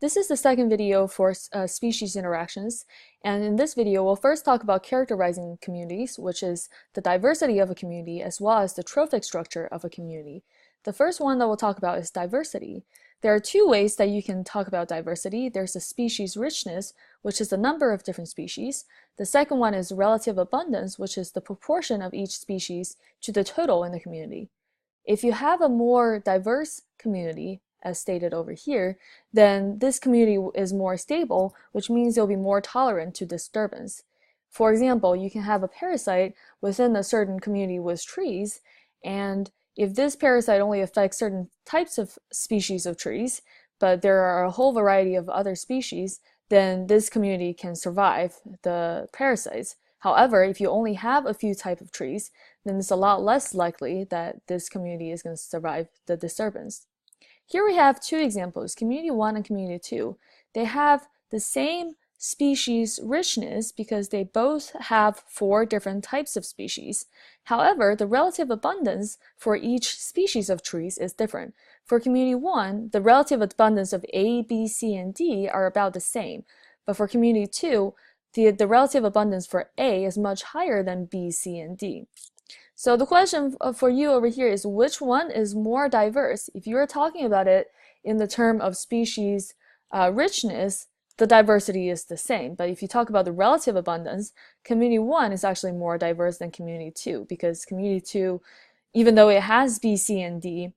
This is the second video for species interactions, and in this video we'll first talk about characterizing communities, which is the diversity of a community as well as the trophic structure of a community. The first one that we'll talk about is diversity. There are two ways that you can talk about diversity. There's the species richness, which is the number of different species. The second one is relative abundance, which is the proportion of each species to the total in the community. If you have a more diverse community, as stated over here, then this community is more stable, which means it'll be more tolerant to disturbance. For example, you can have a parasite within a certain community with trees, and if this parasite only affects certain types of species of trees, but there are a whole variety of other species, then this community can survive the parasites. However, if you only have a few types of trees, then it's a lot less likely that this community is going to survive the disturbance. Here we have two examples, Community 1 and Community 2. They have the same species richness because they both have 4 different types of species. However, the relative abundance for each species of trees is different. For Community 1, the relative abundance of A, B, C, and D are about the same. But for Community 2, the relative abundance for A is much higher than B, C, and D. So the question for you over here is which one is more diverse? If you're talking about it in the term of species richness, the diversity is the same. But if you talk about the relative abundance, Community 1 is actually more diverse than Community 2 because Community 2, even though it has B, C, and D,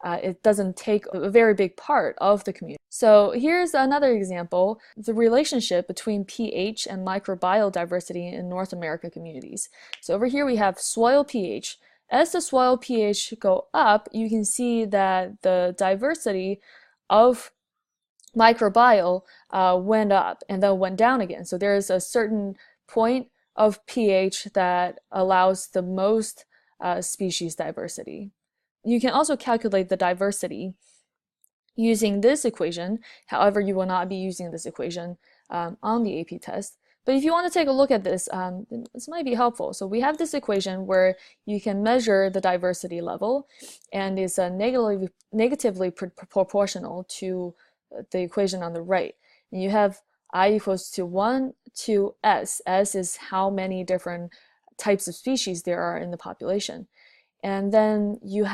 it doesn't take a very big part of the community. So here's another example, the relationship between pH and microbial diversity in North America communities. So over here we have soil pH. As the soil pH go up, you can see that the diversity of microbial went up and then went down again. So there's a certain point of pH that allows the most species diversity. You can also calculate the diversity using this equation. However, you will not be using this equation on the AP test. But if you want to take a look at this, this might be helpful. So we have this equation where you can measure the diversity level, and it's negatively proportional to the equation on the right. And you have I equals to 1 to S. S is how many different types of species there are in the population. And then you're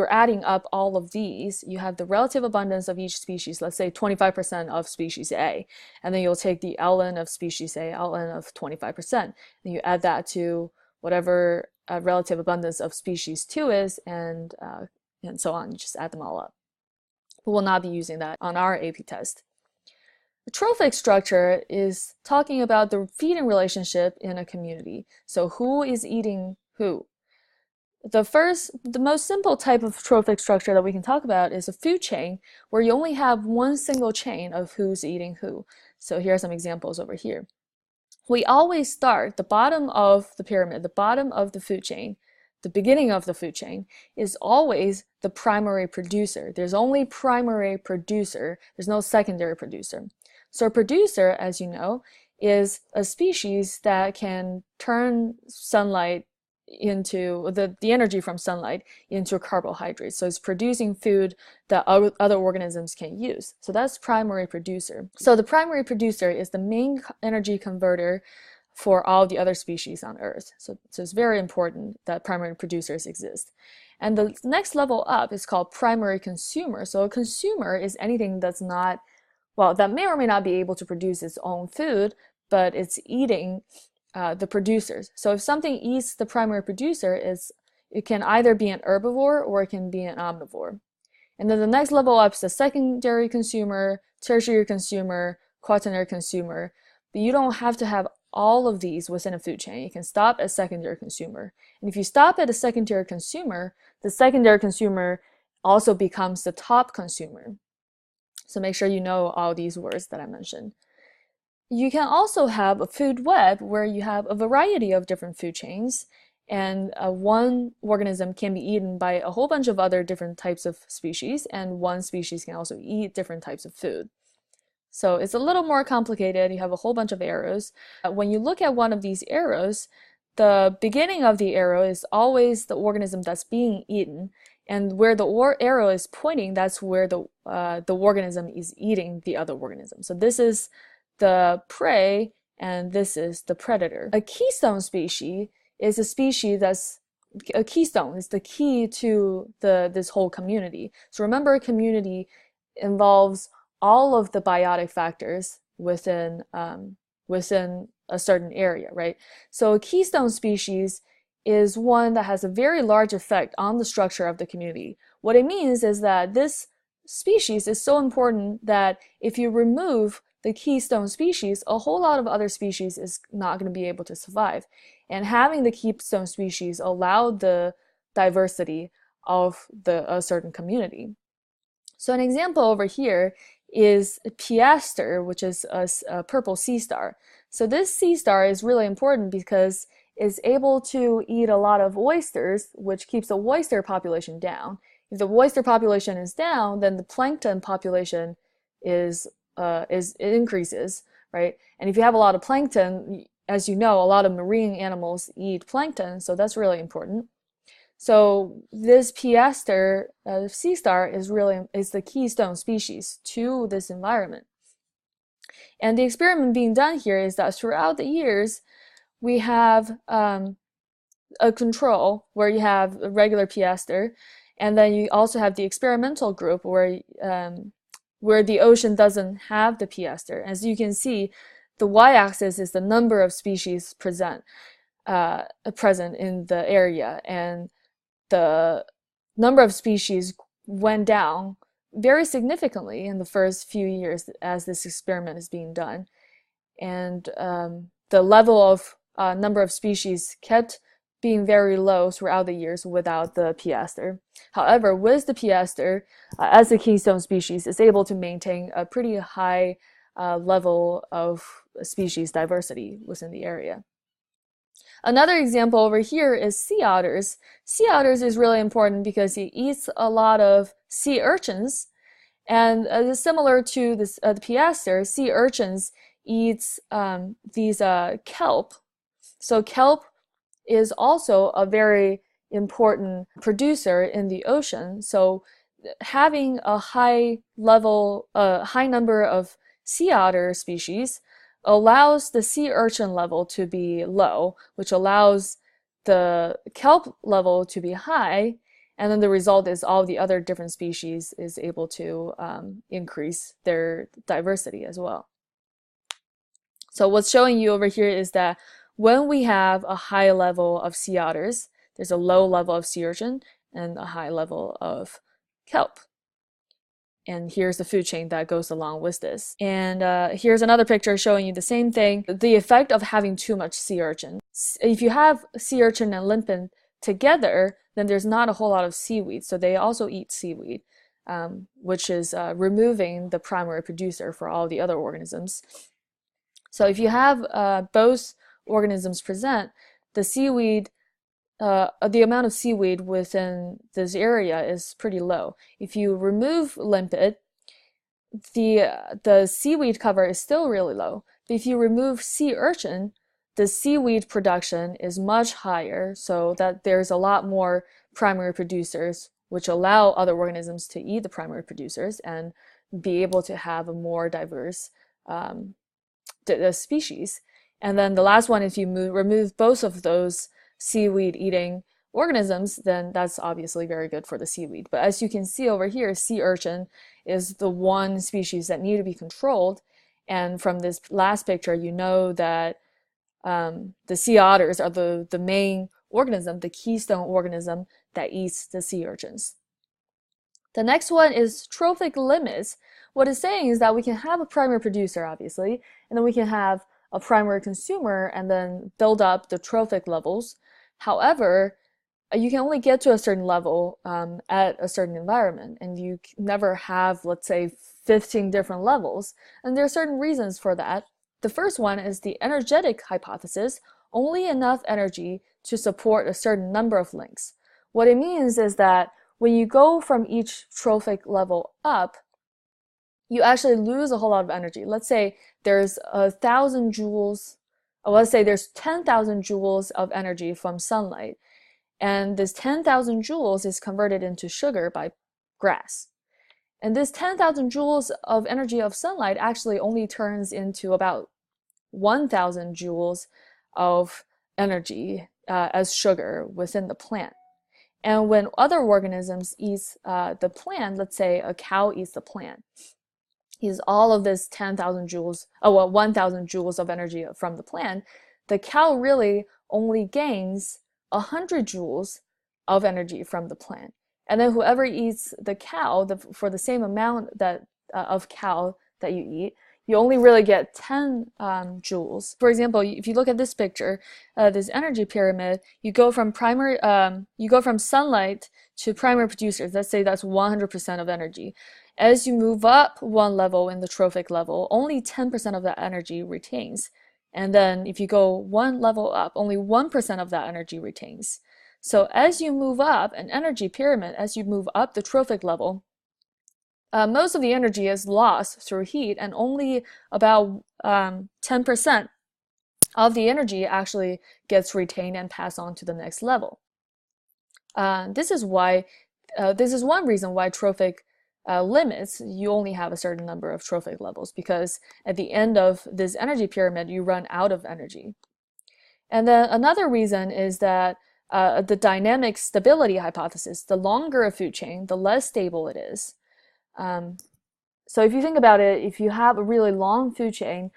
adding up all of these. You have the relative abundance of each species, let's say 25% of species A. And then you'll take the ln of species A, ln of 25%. And you add that to whatever relative abundance of species 2 is, and so on. You just add them all up. We will not be using that on our AP test. The trophic structure is talking about the feeding relationship in a community. So who is eating who? The most simple type of trophic structure that we can talk about is a food chain where you only have one single chain of who's eating who. So here are some examples over here. We always start the bottom of the pyramid, the bottom of the food chain, the beginning of the food chain is always the primary producer. There's only primary producer. There's no secondary producer. So a producer, as you know, is a species that can turn sunlight into the energy from sunlight into carbohydrates. So it's producing food that other organisms can use. So that's primary producer. So the primary producer is the main energy converter for all the other species on Earth. So it's very important that primary producers exist. And the next level up is called primary consumer. So a consumer is anything that's not, well, that may or may not be able to produce its own food, but it's eating the producers. So if something eats the primary producer, it can either be an herbivore or it can be an omnivore. And then the next level up is the secondary consumer, tertiary consumer, quaternary consumer. But you don't have to have all of these within a food chain. You can stop at secondary consumer. And if you stop at a secondary consumer, the secondary consumer also becomes the top consumer. So make sure you know all these words that I mentioned. You can also have a food web where you have a variety of different food chains, and one organism can be eaten by a whole bunch of other different types of species, and one species can also eat different types of food. So it's a little more complicated. You have a whole bunch of arrows. When you look at one of these arrows, the beginning of the arrow is always the organism that's being eaten, And where the arrow is pointing, that's where the organism is eating the other organism. So this is the prey, and this is the predator. A keystone species is a species that's a keystone is the key to this whole community. So remember, a community involves all of the biotic factors within a certain area, right? So a keystone species is one that has a very large effect on the structure of the community. What it means is that this species is so important that if you remove the keystone species, a whole lot of other species is not going to be able to survive. And having the keystone species allowed the diversity of a certain community. So an example over here is piaster, which is a purple sea star. So this sea star is really important because it's able to eat a lot of oysters, which keeps the oyster population down. If the oyster population is down, then the plankton population it increases, right? And if you have a lot of plankton, as you know, a lot of marine animals eat plankton, so that's really important. So this piaster sea star is the keystone species to this environment. And the experiment being done here is that throughout the years, we have a control where you have a regular piaster, and then you also have the experimental group where the ocean doesn't have the piaster. As you can see, the y-axis is the number of species present in the area, and the number of species went down very significantly in the first few years as this experiment is being done. And the level of number of species kept being very low throughout the years without the piaster. However, with the piaster, as the keystone species, is able to maintain a pretty high level of species diversity within the area. Another example over here is sea otters. Sea otters is really important because it eats a lot of sea urchins, and similar to this, the piaster, sea urchins eats these kelp. So kelp is also a very important producer in the ocean. So having a high number of sea otter species allows the sea urchin level to be low, which allows the kelp level to be high, and then the result is all the other different species is able to increase their diversity as well. So what's showing you over here is that when we have a high level of sea otters, there's a low level of sea urchin and a high level of kelp. And here's the food chain that goes along with this. And here's another picture showing you the same thing, the effect of having too much sea urchin. If you have sea urchin and limpet together, then there's not a whole lot of seaweed. So they also eat seaweed, which is removing the primary producer for all the other organisms. So if you have both organisms present, the seaweed, the amount of seaweed within this area is pretty low. If you remove limpet, the seaweed cover is still really low. But if you remove sea urchin, the seaweed production is much higher, so that there's a lot more primary producers, which allow other organisms to eat the primary producers and be able to have a more diverse species. And then the last one, if you remove both of those seaweed eating organisms, then that's obviously very good for the seaweed. But as you can see over here, sea urchin is the one species that need to be controlled. And from this last picture, you know that the sea otters are the main organism, the keystone organism that eats the sea urchins. The next one is trophic limits. What it's saying is that we can have a primary producer, obviously, and then we can have a primary consumer and then build up the trophic levels. However, you can only get to a certain level at a certain environment, and you never have, let's say, 15 different levels. And there are certain reasons for that. The first one is the energetic hypothesis, only enough energy to support a certain number of links. What it means is that when you go from each trophic level up, you actually lose a whole lot of energy. Let's say there's 1,000 joules, or let's say there's 10,000 joules of energy from sunlight. And this 10,000 joules is converted into sugar by grass. And this 10,000 joules of energy of sunlight actually only turns into about 1,000 joules of energy as sugar within the plant. And when other organisms eat the plant, let's say a cow eats the plant, eats all of this 10,000 joules, 1,000 joules of energy from the plant, the cow really only gains 100 joules of energy from the plant. And then whoever eats the cow for the same amount that of cow that you eat, you only really get 10 joules. For example, if you look at this picture, this energy pyramid, you go from sunlight to primary producers. Let's say that's 100% of energy. As you move up one level in the trophic level, only 10% of that energy retains. And then if you go one level up, only 1% of that energy retains. So as you move up an energy pyramid, as you move up the trophic level, most of the energy is lost through heat, and only about 10% of the energy actually gets retained and passed on to the next level. This is one reason why trophic limits, you only have a certain number of trophic levels, because at the end of this energy pyramid, you run out of energy. And then another reason is that the dynamic stability hypothesis, the longer a food chain, the less stable it is. So if you think about it, if you have a really long food chain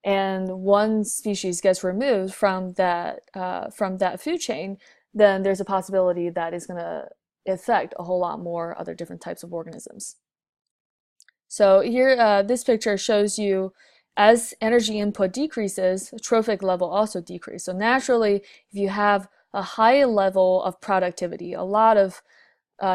and one species gets removed from that food chain, then there's a possibility that it's going to affect a whole lot more other different types of organisms. So here, this picture shows you as energy input decreases, trophic level also decreases. So naturally, if you have a high level of productivity, a lot of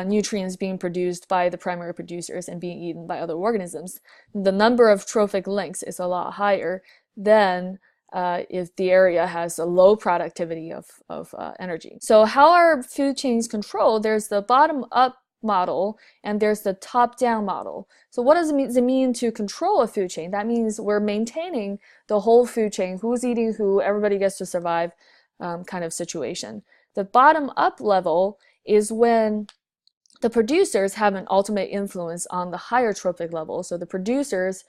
nutrients being produced by the primary producers and being eaten by other organisms, the number of trophic links is a lot higher than if the area has a low productivity of energy. So how are food chains controlled? There's the bottom-up model and there's the top-down model. So what does it mean to control a food chain? That means we're maintaining the whole food chain, who's eating who, everybody gets to survive kind of situation. The bottom-up level is when the producers have an ultimate influence on the higher trophic level. So the producers,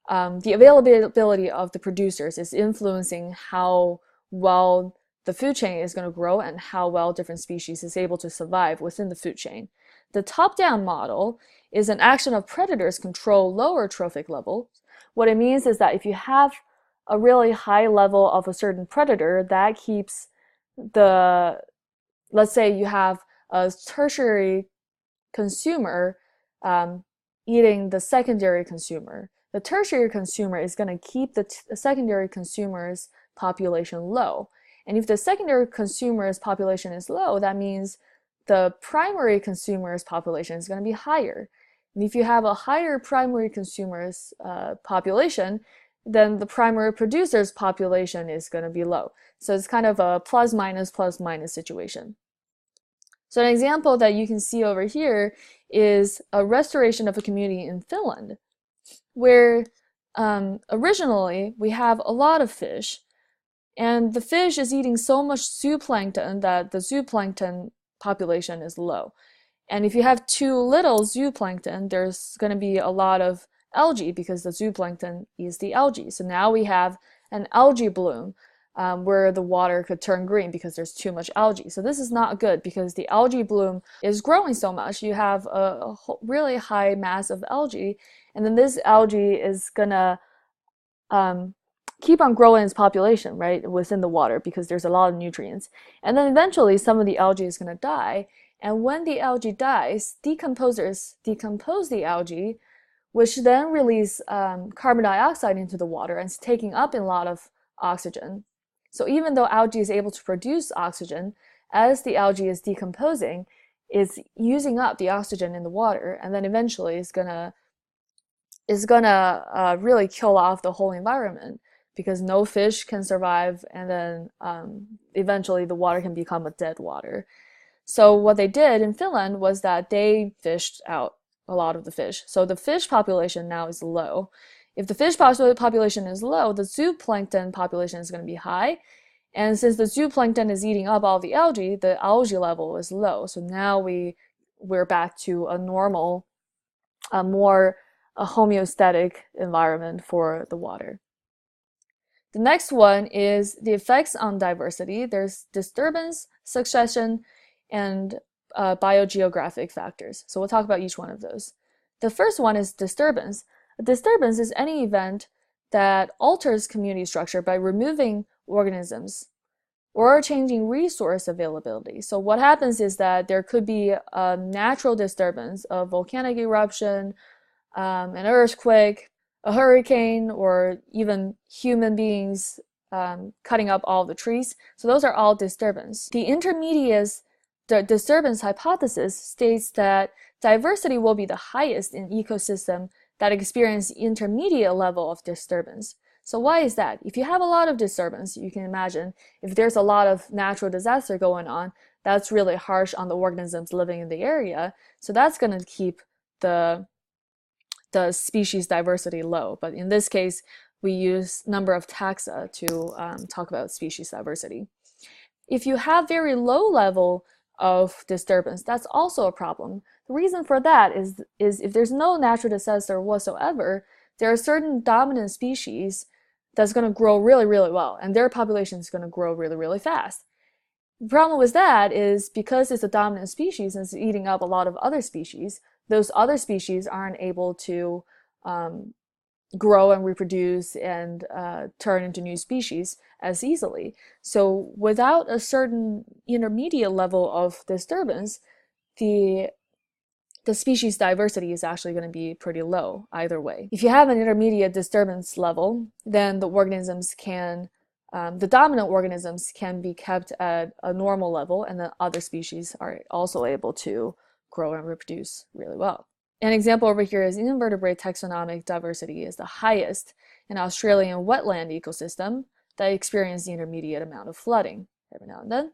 the availability of the producers is influencing how well the food chain is going to grow and how well different species is able to survive within the food chain. The top-down model is an action of predators control lower trophic level. What it means is that if you have a really high level of a certain predator, that keeps let's say you have a tertiary consumer eating the secondary consumer. The tertiary consumer is going to keep the secondary consumer's population low. And if the secondary consumer's population is low, that means the primary consumer's population is going to be higher. And if you have a higher primary consumer's population, then the primary producer's population is going to be low. So it's kind of a plus minus situation. So an example that you can see over here is a restoration of a community in Finland, where originally we have a lot of fish, and the fish is eating so much zooplankton that the zooplankton population is low. And if you have too little zooplankton, there's going to be a lot of algae because the zooplankton is the algae. So now we have an algae bloom where the water could turn green because there's too much algae. So this is not good because the algae bloom is growing so much. You have a really high mass of algae, and then this algae is gonna keep on growing its population, right, within the water because there's a lot of nutrients. And then eventually some of the algae is gonna die. And when the algae dies, decomposers decompose the algae, which then release carbon dioxide into the water and it's taking up a lot of oxygen. So even though algae is able to produce oxygen, as the algae is decomposing, it's using up the oxygen in the water, and then eventually it's gonna really kill off the whole environment because no fish can survive, and then eventually the water can become a dead water. So what they did in Finland was that they fished out a lot of the fish. So the fish population now is low. If the fish population is low, the zooplankton population is going to be high, And since the zooplankton is eating up all the algae level is low. So now we're back to a normal, more a homeostatic environment for the water. The next one is the effects on diversity. There's disturbance, succession, and biogeographic factors. So we'll talk about each one of those. The first one is disturbance. A disturbance is any event that alters community structure by removing organisms or changing resource availability. So what happens is that there could be a natural disturbance, a volcanic eruption, an earthquake, a hurricane, or even human beings cutting up all the trees. So those are all disturbance. The disturbance hypothesis states that diversity will be the highest in ecosystem that experience intermediate level of disturbance. So why is that? If you have a lot of disturbance, you can imagine if there's a lot of natural disaster going on, that's really harsh on the organisms living in the area. So that's going to keep the species diversity low. But in this case, we use number of taxa to talk about species diversity. If you have very low level of disturbance, that's also a problem. The reason for that is if there's no natural disaster whatsoever, there are certain dominant species that's going to grow really, really well, and their population is going to grow really, really fast. The problem with that is because it's a dominant species and it's eating up a lot of other species, those other species aren't able to grow and reproduce and turn into new species as easily. So without a certain intermediate level of disturbance, the species diversity is actually going to be pretty low either way. If you have an intermediate disturbance level, then the organisms can, the dominant organisms can be kept at a normal level, and the other species are also able to grow and reproduce really well. An example over here is invertebrate taxonomic diversity is the highest in Australian wetland ecosystem that experience the intermediate amount of flooding every now and then.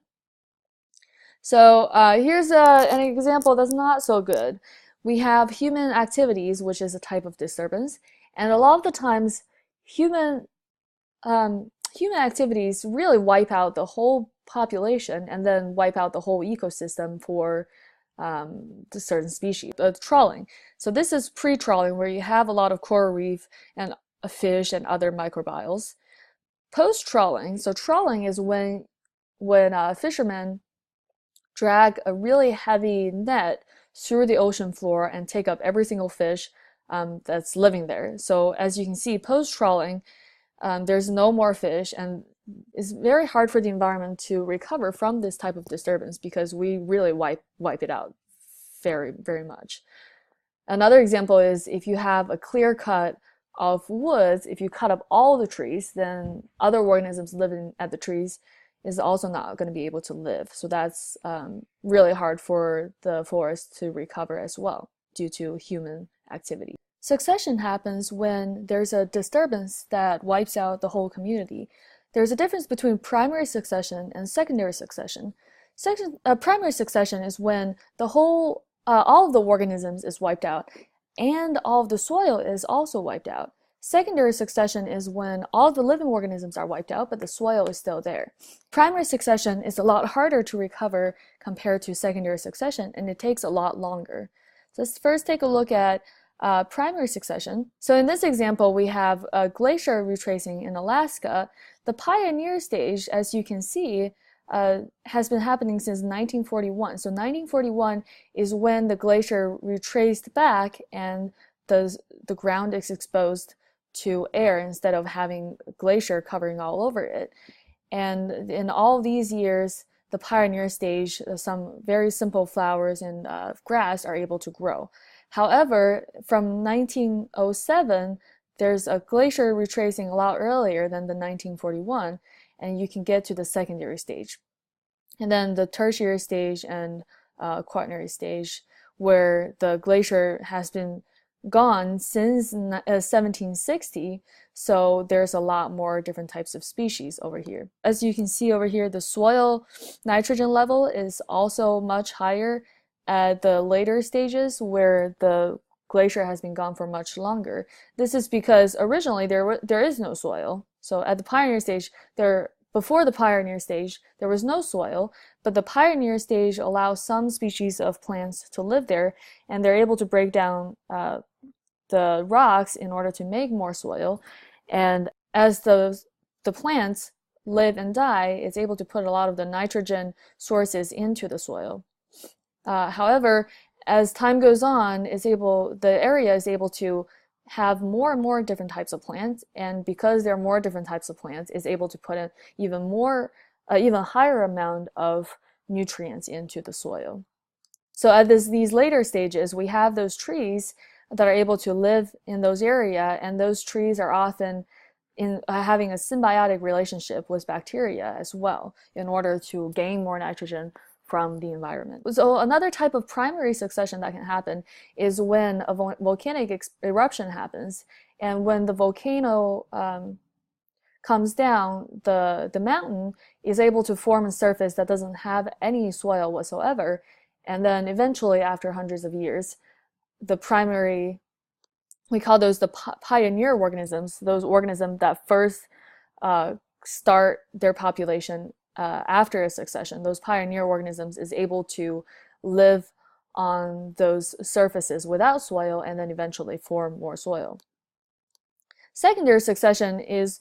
So here's an example that's not so good. We have human activities, which is a type of disturbance, and a lot of the times human activities really wipe out the whole population and then wipe out the whole ecosystem for the certain species. Trawling. So this is pre-trawling, where you have a lot of coral reef and fish and other microbials. Post-trawling, so trawling is when fishermen drag a really heavy net through the ocean floor and take up every single fish that's living there. So as you can see, post-trawling, there's no more fish, and it's very hard for the environment to recover from this type of disturbance because we really wipe it out very, very much. Another example is if you have a clear cut of woods, if you cut up all the trees, then other organisms living at the trees is also not going to be able to live. So that's really hard for the forest to recover as well due to human activity. Succession happens when there's a disturbance that wipes out the whole community. There's a difference between primary succession and secondary succession. Primary succession is when the whole, all of the organisms is wiped out and all of the soil is also wiped out. Secondary succession is when all the living organisms are wiped out, but the soil is still there. Primary succession is a lot harder to recover compared to secondary succession, and it takes a lot longer. So let's first take a look at primary succession. So in this example, we have a glacier retracing in Alaska. The pioneer stage, as you can see, has been happening since 1941. So 1941 is when the glacier retraced back and the ground is exposed to air instead of having glacier covering all over it. And in all these years, the pioneer stage, some very simple flowers and grass are able to grow. However, from 1907, there's a glacier retracing a lot earlier than the 1941, and you can get to the secondary stage. And then the tertiary stage and quaternary stage, where the glacier has been gone since 1760, so there's a lot more different types of species over here. As you can see over here, the soil nitrogen level is also much higher at the later stages where the glacier has been gone for much longer. This is because originally there is no soil. So at the pioneer stage, there before the pioneer stage, there was no soil, but the pioneer stage allows some species of plants to live there, and they're able to break down the rocks in order to make more soil. And as the plants live and die, it's able to put a lot of the nitrogen sources into the soil. However, as time goes on, the area is able to have more and more different types of plants, and because there are more different types of plants, is able to put in even higher amount of nutrients into the soil. So at these later stages, we have those trees that are able to live in those areas, and those trees are often having a symbiotic relationship with bacteria as well in order to gain more nitrogen from the environment. So another type of primary succession that can happen is when a volcanic eruption happens, and when the volcano comes down, the mountain is able to form a surface that doesn't have any soil whatsoever, and then eventually, after hundreds of years, we call those the pioneer organisms, those organisms that first start their population after a succession. Those pioneer organisms is able to live on those surfaces without soil and then eventually form more soil. Secondary succession is,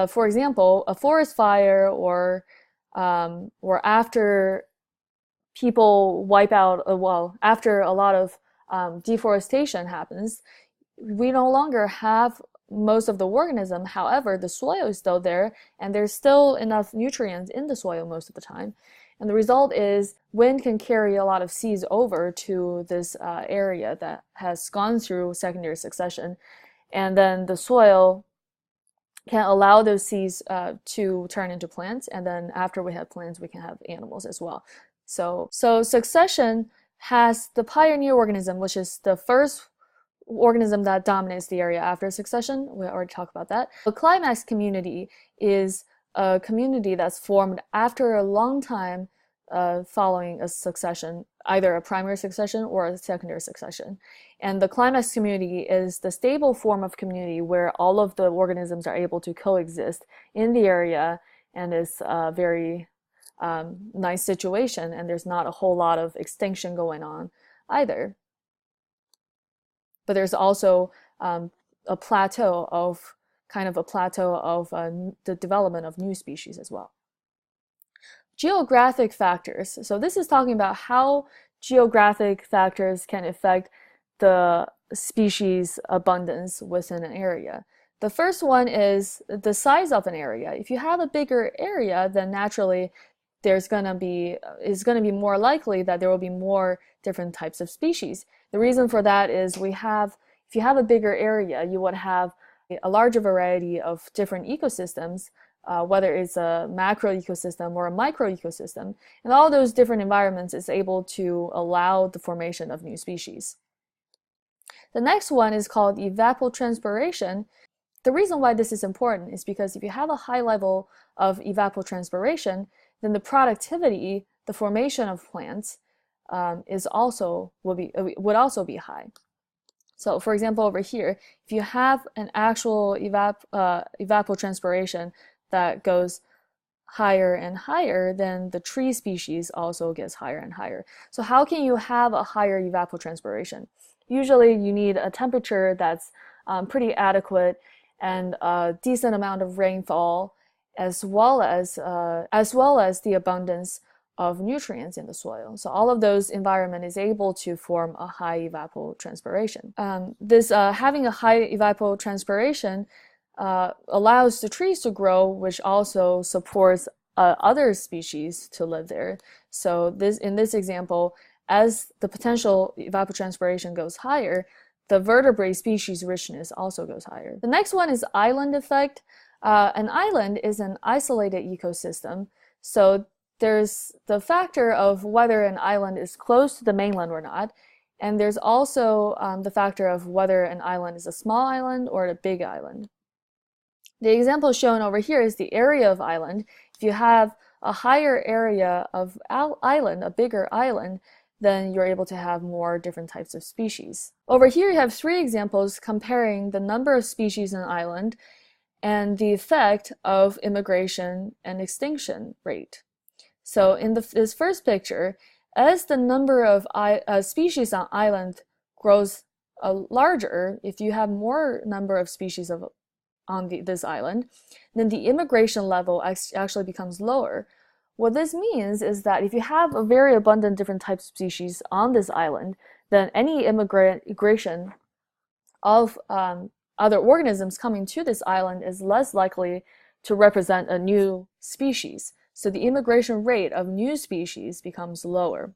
for example, a forest fire, or after people wipe out, after a lot of deforestation happens, we no longer have most of the organism. However, the soil is still there, and there's still enough nutrients in the soil most of the time. And the result is wind can carry a lot of seeds over to this area that has gone through secondary succession, and then the soil can allow those seeds to turn into plants, and then after we have plants, we can have animals as well. So succession has the pioneer organism, which is the first organism that dominates the area after succession. We already talked about that. The climax community is a community that's formed after a long time following a succession, either a primary succession or a secondary succession. And the climax community is the stable form of community where all of the organisms are able to coexist in the area, and it's a very nice situation, and there's not a whole lot of extinction going on either. But there's also a plateau of the development of new species as well. Geographic factors. So this is talking about how geographic factors can affect the species abundance within an area. The first one is the size of an area. If you have a bigger area, then naturally it's going to be more likely that there will be more different types of species. The reason for that is if you have a bigger area, you would have a larger variety of different ecosystems, whether it's a macro ecosystem or a micro ecosystem, and all those different environments is able to allow the formation of new species. The next one is called evapotranspiration. The reason why this is important is because if you have a high level of evapotranspiration, then the productivity, the formation of plants, would also be high. So, for example, over here, if you have an actual evapotranspiration that goes higher and higher, then the tree species also gets higher and higher. So how can you have a higher evapotranspiration? Usually you need a temperature that's pretty adequate and a decent amount of rainfall, as well as the abundance of nutrients in the soil. So all of those environment is able to form a high evapotranspiration. Having a high evapotranspiration allows the trees to grow, which also supports other species to live there. So in this example, as the potential evapotranspiration goes higher, the vertebrate species richness also goes higher. The next one is island effect. An island is an isolated ecosystem. So there's the factor of whether an island is close to the mainland or not. And there's also the factor of whether an island is a small island or a big island. The example shown over here is the area of island. If you have a higher area of island, a bigger island, then you're able to have more different types of species. Over here you have 3 examples comparing the number of species in an island and the effect of immigration and extinction rate. So in this first picture, as the number of species on island grows larger, if you have more number of species on this island, then the immigration level actually becomes lower. What this means is that if you have a very abundant different types of species on this island, then any immigration of other organisms coming to this island is less likely to represent a new species. So the immigration rate of new species becomes lower.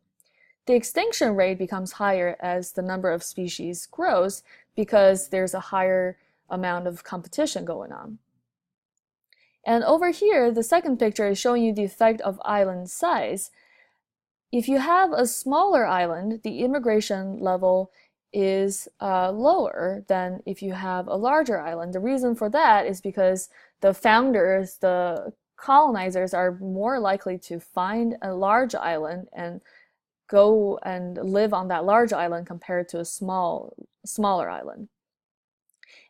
The extinction rate becomes higher as the number of species grows because there's a higher amount of competition going on. And over here, the second picture is showing you the effect of island size. If you have a smaller island, the immigration level is lower than if you have a larger island. The reason for that is because the founders, the colonizers, are more likely to find a large island and go and live on that large island compared to a smaller island.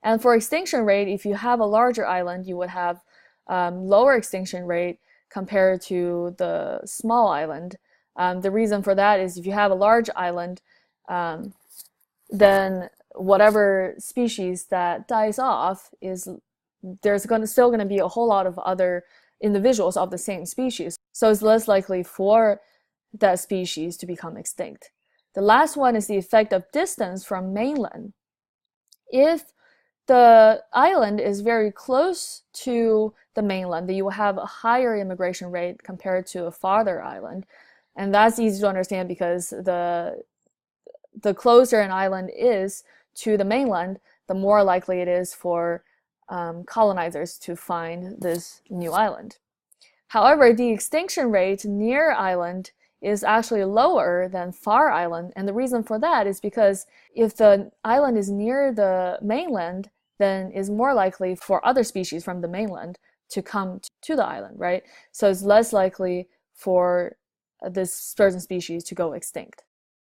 And for extinction rate, if you have a larger island, you would have lower extinction rate compared to the small island. The reason for that is if you have a large island, then whatever species that dies off there's still going to be a whole lot of other individuals of the same species. So it's less likely for that species to become extinct. The last one is the effect of distance from mainland. If the island is very close to the mainland, then you will have a higher immigration rate compared to a farther island. And that's easy to understand because the closer an island is to the mainland, the more likely it is for colonizers to find this new island. However, the extinction rate near island is actually lower than far island, and the reason for that is because if the island is near the mainland, then it's more likely for other species from the mainland to come to the island, right? So it's less likely for this certain species to go extinct.